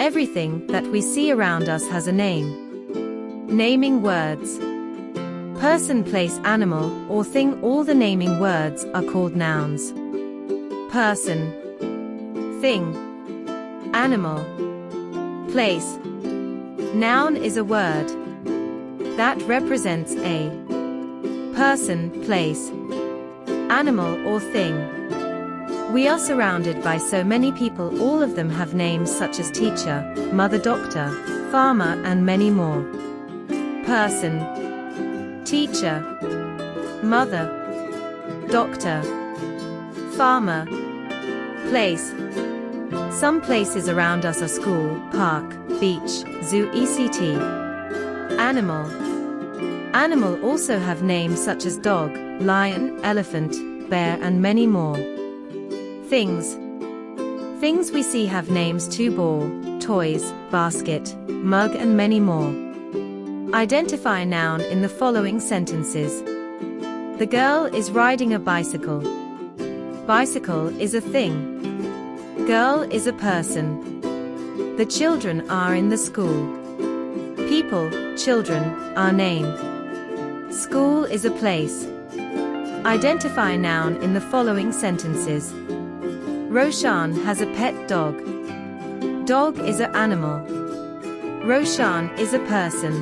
Everything that we see around us has a name. Naming words. Person, place, animal, or thing. All the naming words are called nouns. Person, thing, animal, place. Noun is a word that represents a person, place, animal, or thing. We are surrounded by so many people. All of them have names such as teacher, mother, doctor, farmer, and many more. Person, teacher, mother, doctor, farmer, place. Some places around us are school, park, beach, zoo, etc. Animal. Animal also have names such as dog, lion, elephant, bear, and many more. Things. Things we see have names too: ball, toys, basket, mug, and many more. Identify a noun in the following sentences. The girl is riding a bicycle. Bicycle is a thing. Girl is a person. The children are in the school. People, children, are name. School is a place. Identify a noun in the following sentences. Roshan has a pet dog. Dog is an animal. Roshan is a person.